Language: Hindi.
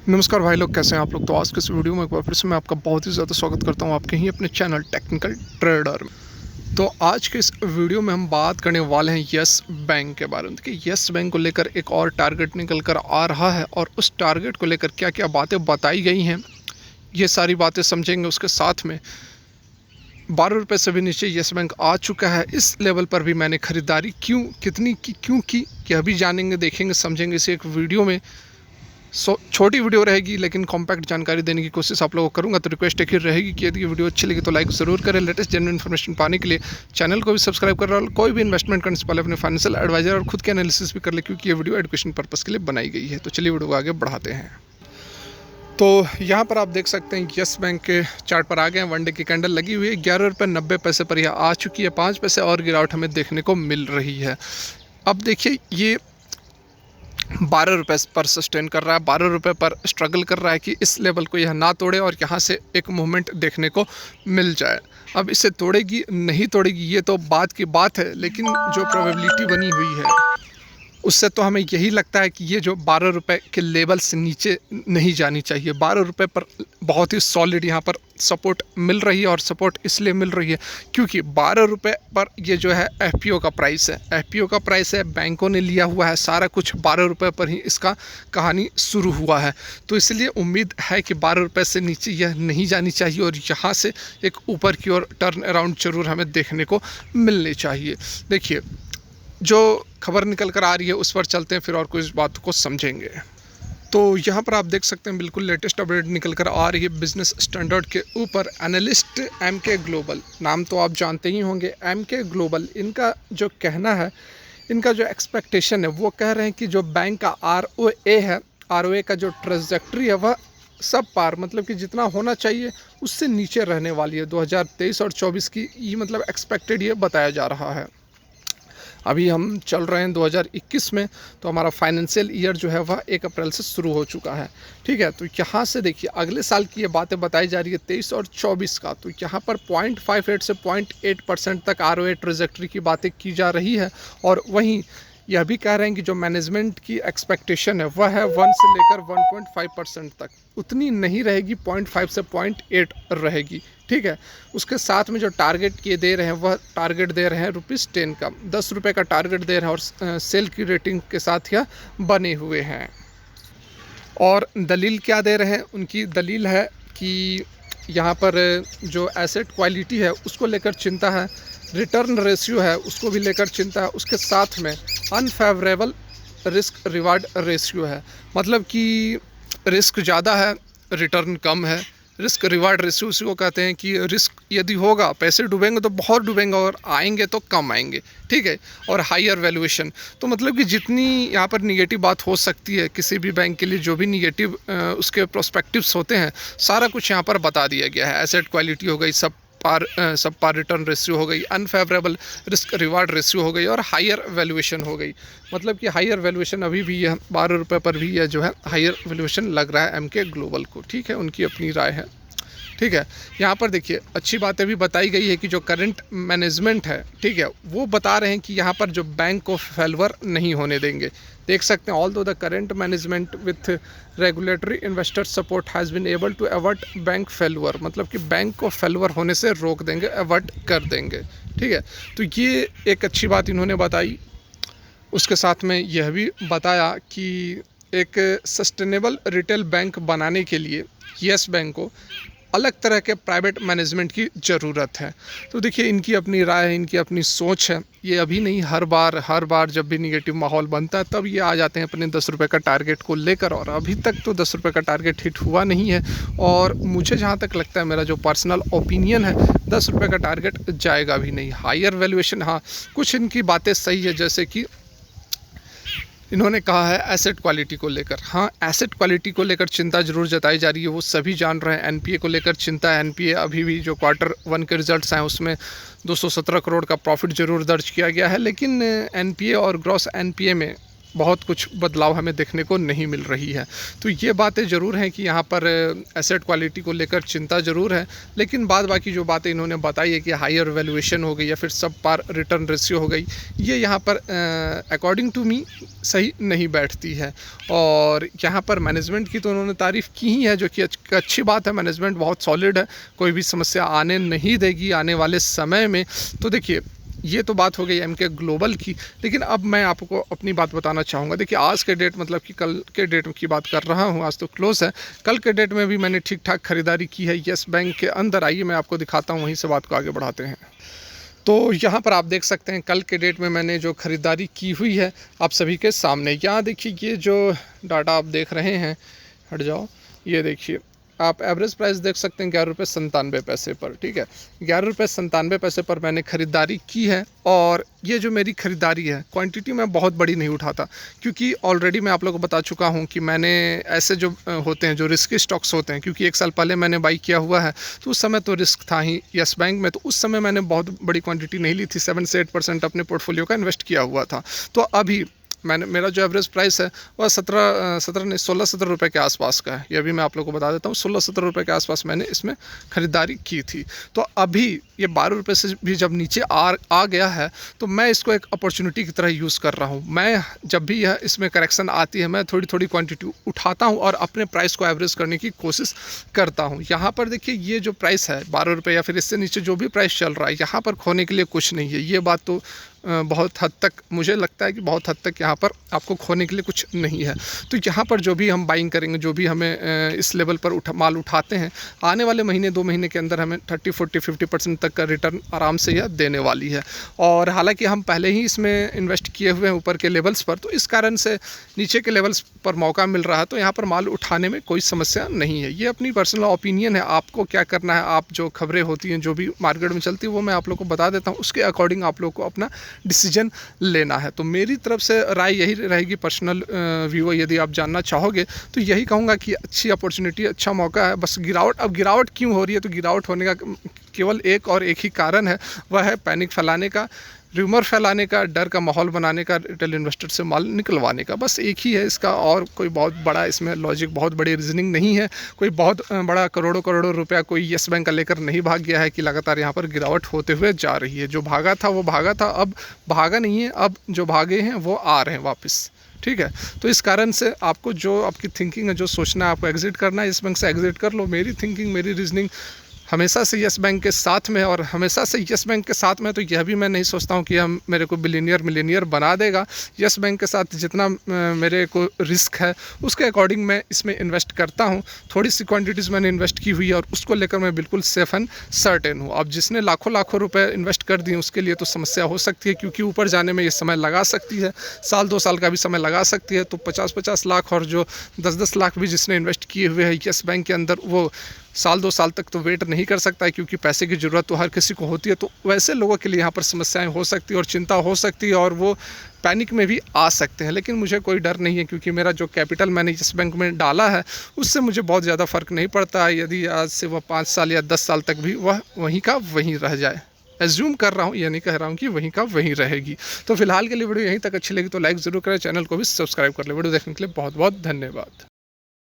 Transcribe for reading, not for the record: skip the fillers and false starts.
नमस्कार भाई लोग, कैसे हैं आप लोग। तो आज के इस वीडियो में एक बार फिर से मैं आपका बहुत ही ज़्यादा स्वागत करता हूं आपके ही अपने चैनल टेक्निकल ट्रेडर में। तो आज के इस वीडियो में हम बात करने वाले हैं यस बैंक के बारे में कि यस बैंक को लेकर एक और टारगेट निकल कर आ रहा है और उस टारगेट को लेकर क्या क्या बातें बताई गई हैं, ये सारी बातें समझेंगे। उसके साथ में 12 रुपये से भी नीचे यस बैंक आ चुका है। इस लेवल पर भी मैंने ख़रीदारी कितनी की क्यों की, यह भी जानेंगे, देखेंगे, समझेंगे इसे एक वीडियो में। छोटी वीडियो रहेगी लेकिन कॉम्पैक्ट जानकारी देने की कोशिश आप लोगों को करूंगा। तो रिक्वेस्ट एक ही रहेगी कि यदि ये वीडियो अच्छी लगी तो लाइक ज़रूर करें। लेटेस्ट जेन्युइन इन्फॉर्मेशन पाने के लिए चैनल को भी सब्सक्राइब कर रहा है। कोई भी इन्वेस्टमेंट करने से पहले अपने फाइनेंशियल एडवाइजर और खुद के एनालिसिस भी कर ले, क्योंकि ये वीडियो एजुकेशन पर्पज़ के लिए बनाई गई है। तो चलिए वीडियो को आगे बढ़ाते हैं। तो यहाँ पर आप देख सकते हैं यस बैंक के चार्ट पर आ गए हैं। वन डे की कैंडल लगी हुई है, 11.90 रुपये पर यह आ चुकी है। 5 पैसे और गिरावट हमें देखने को मिल रही है। अब देखिए, ये 12 रुपये पर सस्टेन कर रहा है, 12 रुपये पर स्ट्रगल कर रहा है कि इस लेवल को यह ना तोड़े और यहाँ से एक मूवमेंट देखने को मिल जाए। अब इसे तोड़ेगी नहीं तोड़ेगी ये तो बात की बात है, लेकिन जो प्रोबेबिलिटी बनी हुई है उससे तो हमें यही लगता है कि ये जो 12 रुपये के लेवल से नीचे नहीं जानी चाहिए। 12 रुपये पर बहुत ही सॉलिड यहाँ पर सपोर्ट मिल रही है, और सपोर्ट इसलिए मिल रही है क्योंकि 12 रुपये पर ये जो है एफपीओ का प्राइस है। एफपीओ का प्राइस है, बैंकों ने लिया हुआ है, सारा कुछ 12 रुपये पर ही इसका कहानी शुरू हुआ है। तो इसलिए उम्मीद है कि 12 रुपये से नीचे यह नहीं जानी चाहिए और यहाँ से एक ऊपर की ओर टर्न अराउंड जरूर हमें देखने को मिलनी चाहिए। देखिए, जो खबर निकल कर आ रही है उस पर चलते हैं, फिर और कुछ बातों को समझेंगे। तो यहाँ पर आप देख सकते हैं बिल्कुल लेटेस्ट अपडेट निकल कर आ रही है बिजनेस स्टैंडर्ड के ऊपर। एनालिस्ट एमके ग्लोबल, नाम तो आप जानते ही होंगे, एमके ग्लोबल, इनका जो कहना है, इनका जो एक्सपेक्टेशन है, वो कह रहे हैं कि जो बैंक का आरओए है, आरओए का जो ट्रेजेक्ट्री है वह सब पार, मतलब कि जितना होना चाहिए उससे नीचे रहने वाली है 2023 और 24 की, ये मतलब एक्सपेक्टेड ये बताया जा रहा है। अभी हम चल रहे हैं 2021 में, तो हमारा फाइनेंशियल ईयर जो है वह 1 अप्रैल से शुरू हो चुका है। ठीक है, तो यहाँ से देखिए अगले साल की ये बातें बताई जा रही है 23 और 24 का। तो यहाँ पर 0.58 से 0.8% तक आरओए ट्रेजेक्ट्री की बातें की जा रही है, और वहीं यह भी कह रहे हैं कि जो मैनेजमेंट की एक्सपेक्टेशन है वह है 1 से लेकर 1.5% तक, उतनी नहीं रहेगी, 0.5 से 0.8 रहेगी। ठीक है, उसके साथ में जो टारगेट ये दे रहे हैं वह टारगेट दे रहे हैं ₹10 का, 10 रुपये का टारगेट दे रहे हैं, और सेल की रेटिंग के साथ यह बने हुए हैं। और दलील क्या दे रहे हैं, उनकी दलील है कि यहाँ पर जो एसेट क्वालिटी है उसको लेकर चिंता है, रिटर्न रेशियो है उसको भी लेकर चिंता है, उसके साथ में अनफेवरेबल रिस्क रिवार्ड रेशियो है, मतलब कि रिस्क ज़्यादा है, रिटर्न कम है। रिस्क रिवार्ड रेशियो उसी को कहते हैं कि रिस्क यदि होगा, पैसे डूबेंगे तो बहुत डूबेंगे और आएंगे तो कम आएंगे। ठीक है, और हायर वैल्यूएशन, तो मतलब कि जितनी यहाँ पर निगेटिव बात हो सकती है किसी भी बैंक के लिए, जो भी निगेटिव उसके प्रोस्पेक्टिव्स होते हैं, सारा कुछ यहाँ पर बता दिया गया है। एसेट क्वालिटी हो गई, सब पार रिटर्न रेशियो हो गई, अनफेवरेबल रिस्क रिवार्ड रेशियो हो गई, और हायर वैल्यूएशन हो गई। मतलब कि हायर वैल्यूएशन अभी भी यह 12 रुपये पर भी यह जो है हायर वैल्यूएशन लग रहा है एमके ग्लोबल को। ठीक है, उनकी अपनी राय है। ठीक है, यहाँ पर देखिए अच्छी बातें भी बताई गई है कि जो करंट मैनेजमेंट है, ठीक है, वो बता रहे हैं कि यहाँ पर जो बैंक को फेलवर नहीं होने देंगे। देख सकते हैं, although the current management with regulatory investor support has been able to avert bank failure, मतलब कि बैंक को फेलवर होने से रोक देंगे, अवर्ट कर देंगे। ठीक है, तो ये एक अच्छी बात इन्होंने बताई। उसके साथ में यह भी बताया कि एक सस्टेनेबल रिटेल बैंक बनाने के लिए यस बैंक को अलग तरह के प्राइवेट मैनेजमेंट की ज़रूरत है। तो देखिए, इनकी अपनी राय है, इनकी अपनी सोच है। ये अभी नहीं, हर बार जब भी निगेटिव माहौल बनता है तब ये आ जाते हैं अपने 10 रुपये का टारगेट को लेकर, और अभी तक तो 10 रुपये का टारगेट हिट हुआ नहीं है। और मुझे जहाँ तक लगता है, मेरा जो पर्सनल ओपिनियन है, 10 रुपये का टारगेट जाएगा भी नहीं। हायर वैल्यूएशन, हाँ कुछ इनकी बातें सही है, जैसे कि इन्होंने कहा है एसेट क्वालिटी को लेकर, हाँ एसेट क्वालिटी को लेकर चिंता जरूर जताई जा रही है, वो सभी जान रहे हैं। एनपीए को लेकर चिंता है, एनपीए अभी भी जो Q1 के रिजल्ट्स हैं उसमें 217 करोड़ का प्रॉफिट जरूर दर्ज किया गया है, लेकिन एनपीए और ग्रॉस एनपीए में बहुत कुछ बदलाव हमें देखने को नहीं मिल रही है। तो ये बातें ज़रूर हैं कि यहाँ पर एसेट क्वालिटी को लेकर चिंता ज़रूर है, लेकिन बाद बाकी जो बातें इन्होंने बताई है कि हायर वैल्यूएशन हो गई या फिर सब पार रिटर्न रेशियो हो गई, ये यहाँ पर अकॉर्डिंग टू मी सही नहीं बैठती है। और यहाँ पर मैनेजमेंट की तो उन्होंने तारीफ़ की ही है, जो कि अच्छी बात है। मैनेजमेंट बहुत सॉलिड है, कोई भी समस्या आने नहीं देगी आने वाले समय में। तो देखिए, ये तो बात हो गई एमके ग्लोबल की, लेकिन अब मैं आपको अपनी बात बताना चाहूँगा। देखिए, आज के डेट मतलब कि कल के डेट की बात कर रहा हूँ, आज तो क्लोज़ है। कल के डेट में भी मैंने ठीक ठाक खरीदारी की है येस बैंक के अंदर। आइए मैं आपको दिखाता हूँ, वहीं से बात को आगे बढ़ाते हैं। तो यहाँ पर आप देख सकते हैं कल के डेट में मैंने जो ख़रीदारी की हुई है आप सभी के सामने। यहाँ देखिए, ये जो डाटा आप देख रहे हैं, हट जाओ, ये देखिए आप एवरेज प्राइस देख सकते हैं 11 रुपये 97 पैसे पर। ठीक है, 11 रुपये 97 पैसे पर मैंने ख़रीदारी की है। और ये जो मेरी ख़रीदारी है, क्वांटिटी मैं बहुत बड़ी नहीं उठाता, क्योंकि ऑलरेडी मैं आप लोगों को बता चुका हूँ कि मैंने ऐसे जो होते हैं, जो रिस्की स्टॉक्स होते हैं, क्योंकि 1 साल पहले मैंने बाई किया हुआ है, तो उस समय तो रिस्क था ही येस बैंक में। तो उस समय मैंने बहुत बड़ी क्वांटिटी नहीं ली थी, 7 से 8% अपने पोर्टफोलियो का इन्वेस्ट किया हुआ था। तो अभी मेरा जो एवरेज प्राइस है वह 16-17 रुपये के आसपास का है। ये भी मैं आप लोगों को बता देता हूँ, 16-17 रुपये के आसपास मैंने इसमें ख़रीदारी की थी। तो अभी ये 12 रुपये से भी जब नीचे आ गया है, तो मैं इसको एक अपॉर्चुनिटी की तरह यूज़ कर रहा हूँ। मैं जब भी यह इसमें करेक्शन आती है, मैं थोड़ी थोड़ी क्वांटिटी उठाता हूँ और अपने प्राइस को एवरेज करने की कोशिश करता हूँ। यहाँ पर देखिए, ये जो प्राइस है 12 रुपये या फिर इससे नीचे जो भी प्राइस चल रहा है, यहाँ पर खोने के लिए कुछ नहीं है। ये बात तो बहुत हद तक मुझे लगता है कि बहुत हद तक यहाँ पर आपको खोने के लिए कुछ नहीं है। तो यहाँ पर जो भी हम बाइंग करेंगे, जो भी हमें इस लेवल पर माल उठाते हैं, आने वाले महीने 2 महीने के अंदर हमें 30-40-50% तक का रिटर्न आराम से यह देने वाली है। और हालांकि हम पहले ही इसमें इन्वेस्ट किए हुए हैं ऊपर के लेवल्स पर, तो इस कारण से नीचे के लेवल्स पर मौका मिल रहा है, तो यहाँ पर माल उठाने में कोई समस्या नहीं है। ये अपनी पर्सनल ओपिनियन है, आपको क्या करना है। आप जो खबरें होती हैं, जो भी मार्केट में चलती है, वो मैं आप लोग को बता देता हूँ, उसके अकॉर्डिंग आप लोग को अपना डिसीजन लेना है। तो मेरी तरफ से राय यही रहेगी, पर्सनल व्यू। यदि आप जानना चाहोगे तो यही कहूँगा कि अच्छी अपॉर्चुनिटी, अच्छा मौका है। बस गिरावट, अब गिरावट क्यों हो रही है, तो गिरावट होने का केवल एक और एक ही कारण है, वह है पैनिक फैलाने का, र्यूमर फैलाने का, डर का माहौल बनाने का, रिटेल इन्वेस्टर से माल निकलवाने का। बस एक ही है इसका, और कोई बहुत बड़ा इसमें लॉजिक, बहुत बड़ी रीजनिंग नहीं है। कोई बहुत बड़ा करोड़ों करोड़ों रुपया कोई येस बैंक का लेकर नहीं भाग गया है कि लगातार यहाँ पर गिरावट होते हुए जा रही है। जो भागा था वो भागा था, अब भागा नहीं है, अब जो भागे हैं वो आ रहे हैं वापस। ठीक है, तो इस कारण से आपको जो आपकी थिंकिंग है, जो सोचना है, आपको एग्जिट करना है, इस बैंक से एग्जिट कर लो। मेरी थिंकिंग, मेरी रीजनिंग हमेशा से येस बैंक के साथ में, और हमेशा से येस बैंक के साथ में, तो यह भी मैं नहीं सोचता हूँ कि हम मेरे को बिलियनियर मिलियनियर बना देगा। येस बैंक के साथ जितना मेरे को रिस्क है, उसके अकॉर्डिंग मैं इसमें इन्वेस्ट करता हूँ। थोड़ी सी क्वांटिटीज़ मैंने इन्वेस्ट की हुई है, और उसको लेकर मैं बिल्कुल सेफ एंड सर्टेन हूँ। अब जिसने लाखों लाखों रुपए इन्वेस्ट कर दिए, उसके लिए तो समस्या हो सकती है, क्योंकि ऊपर जाने में ये समय लगा सकती है, 1-2 साल का भी समय लगा सकती है। तो 50-50 लाख और जो 10-10 लाख भी जिसने इन्वेस्ट किए हुए हैं येस बैंक के अंदर, वो 1-2 साल तक तो वेट नहीं कर सकता है, क्योंकि पैसे की ज़रूरत तो हर किसी को होती है। तो वैसे लोगों के लिए यहाँ पर समस्याएं हो सकती है और चिंता हो सकती है, और वो पैनिक में भी आ सकते हैं। लेकिन मुझे कोई डर नहीं है, क्योंकि मेरा जो कैपिटल मैंने इस बैंक में डाला है, उससे मुझे बहुत ज़्यादा फ़र्क नहीं पड़ता है। यदि आज से वह 5 साल या 10 साल तक भी वह वहीं का वहीं रह जाए। एज्यूम कर रहा हूँ, ये नहीं कह रहा हूँ कि वहीं का वहीं रहेगी। तो फिलहाल के लिए वीडियो यहीं तक। अच्छी लगी तो लाइक ज़रूर करें, चैनल को भी सब्सक्राइब कर ले। वीडियो देखने के लिए बहुत बहुत धन्यवाद।